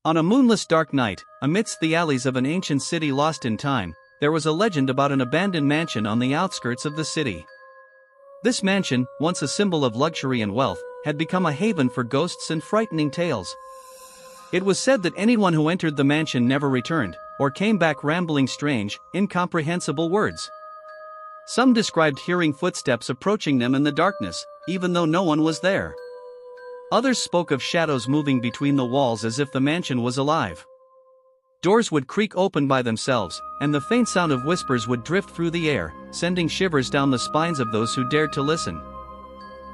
On a moonless dark night, amidst the alleys of an ancient city lost in time, there was a legend about an abandoned mansion on the outskirts of the city. This mansion, once a symbol of luxury and wealth, had become a haven for ghosts and frightening tales. It was said that anyone who entered the mansion never returned, or came back rambling strange, incomprehensible words. Some described hearing footsteps approaching them in the darkness, even though no one was there. Others spoke of shadows moving between the walls as if the mansion was alive. Doors would creak open by themselves, and the faint sound of whispers would drift through the air, sending shivers down the spines of those who dared to listen.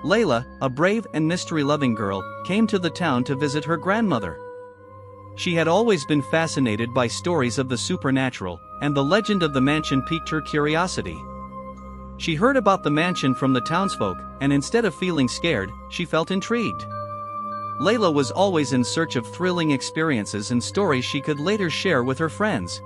Layla, a brave and mystery-loving girl, came to the town to visit her grandmother. She had always been fascinated by stories of the supernatural, and the legend of the mansion piqued her curiosity. She heard about the mansion from the townsfolk, and instead of feeling scared, she felt intrigued. Layla was always in search of thrilling experiences and stories she could later share with her friends.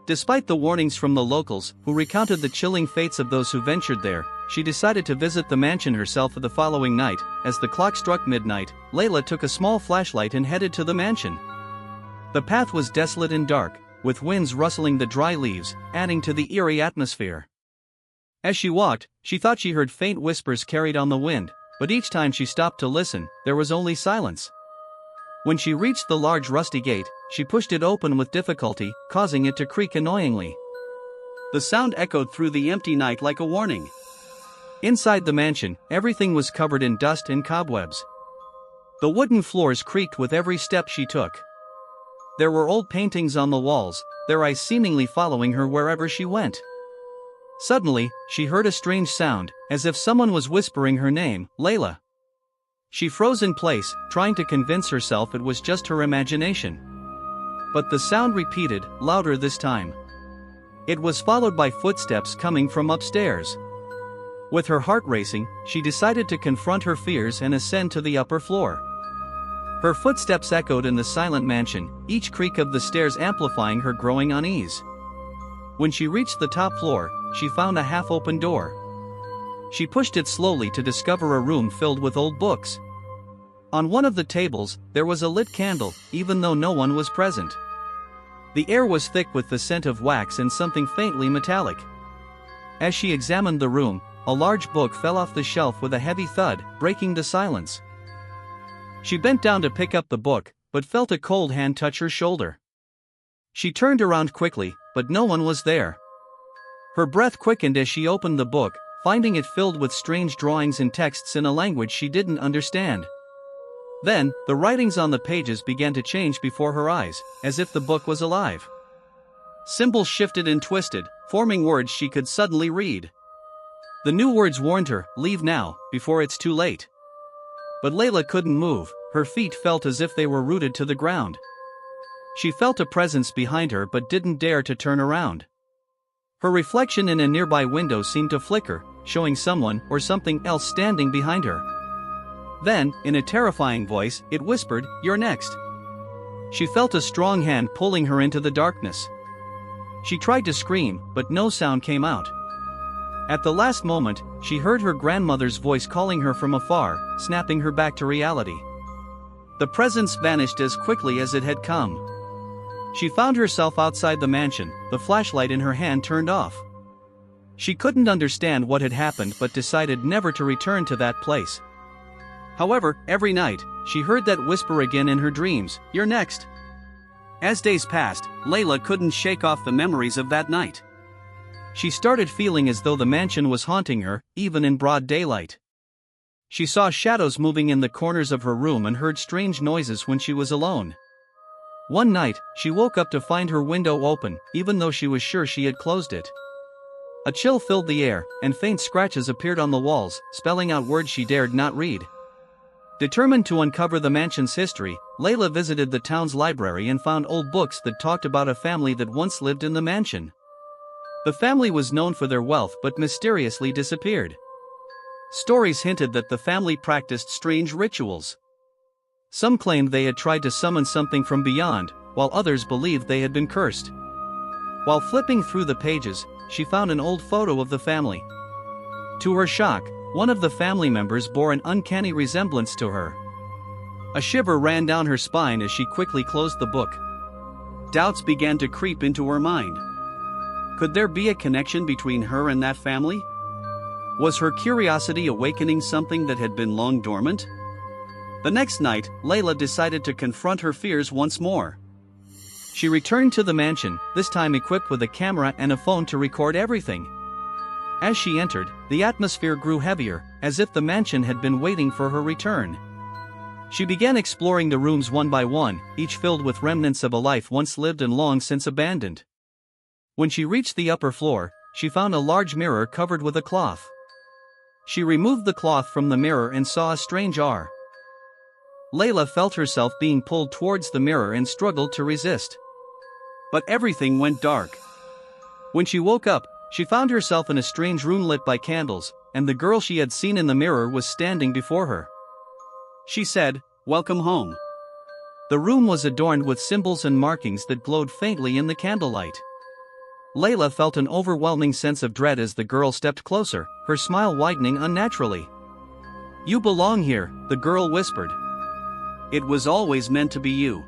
Despite the warnings from the locals, who recounted the chilling fates of those who ventured there, she decided to visit the mansion herself the following night. As the clock struck midnight, Layla took a small flashlight and headed to the mansion. The path was desolate and dark, with winds rustling the dry leaves, adding to the eerie atmosphere. As she walked, she thought she heard faint whispers carried on the wind, but each time she stopped to listen, there was only silence. When she reached the large rusty gate, she pushed it open with difficulty, causing it to creak annoyingly. The sound echoed through the empty night like a warning. Inside the mansion, everything was covered in dust and cobwebs. The wooden floors creaked with every step she took. There were old paintings on the walls, their eyes seemingly following her wherever she went. Suddenly, she heard a strange sound, as if someone was whispering her name, Layla. She froze in place, trying to convince herself it was just her imagination. But the sound repeated, louder this time. It was followed by footsteps coming from upstairs. With her heart racing, she decided to confront her fears and ascend to the upper floor. Her footsteps echoed in the silent mansion, each creak of the stairs amplifying her growing unease. When she reached the top floor, she found a half-open door. She pushed it slowly to discover a room filled with old books. On one of the tables, there was a lit candle, even though no one was present. The air was thick with the scent of wax and something faintly metallic. As she examined the room, a large book fell off the shelf with a heavy thud, breaking the silence. She bent down to pick up the book, but felt a cold hand touch her shoulder. She turned around quickly, but no one was there. Her breath quickened as she opened the book, finding it filled with strange drawings and texts in a language she didn't understand. Then, the writings on the pages began to change before her eyes, as if the book was alive. Symbols shifted and twisted, forming words she could suddenly read. The new words warned her, "Leave now, before it's too late." But Layla couldn't move, her feet felt as if they were rooted to the ground. She felt a presence behind her but didn't dare to turn around. Her reflection in a nearby window seemed to flicker, showing someone or something else standing behind her. Then, in a terrifying voice, it whispered, "You're next." She felt a strong hand pulling her into the darkness. She tried to scream, but no sound came out. At the last moment, she heard her grandmother's voice calling her from afar, snapping her back to reality. The presence vanished as quickly as it had come. She found herself outside the mansion, the flashlight in her hand turned off. She couldn't understand what had happened but decided never to return to that place. However, every night, she heard that whisper again in her dreams, "You're next." As days passed, Layla couldn't shake off the memories of that night. She started feeling as though the mansion was haunting her, even in broad daylight. She saw shadows moving in the corners of her room and heard strange noises when she was alone. One night, she woke up to find her window open, even though she was sure she had closed it. A chill filled the air, and faint scratches appeared on the walls, spelling out words she dared not read. Determined to uncover the mansion's history, Layla visited the town's library and found old books that talked about a family that once lived in the mansion. The family was known for their wealth but mysteriously disappeared. Stories hinted that the family practiced strange rituals. Some claimed they had tried to summon something from beyond, while others believed they had been cursed. While flipping through the pages, she found an old photo of the family. To her shock, one of the family members bore an uncanny resemblance to her. A shiver ran down her spine as she quickly closed the book. Doubts began to creep into her mind. Could there be a connection between her and that family? Was her curiosity awakening something that had been long dormant? The next night, Layla decided to confront her fears once more. She returned to the mansion, this time equipped with a camera and a phone to record everything. As she entered, the atmosphere grew heavier, as if the mansion had been waiting for her return. She began exploring the rooms one by one, each filled with remnants of a life once lived and long since abandoned. When she reached the upper floor, she found a large mirror covered with a cloth. She removed the cloth from the mirror and saw a strange aura. Layla felt herself being pulled towards the mirror and struggled to resist. But everything went dark. When she woke up, she found herself in a strange room lit by candles, and the girl she had seen in the mirror was standing before her. She said, "Welcome home." The room was adorned with symbols and markings that glowed faintly in the candlelight. Layla felt an overwhelming sense of dread as the girl stepped closer, her smile widening unnaturally. "You belong here," the girl whispered. "It was always meant to be you."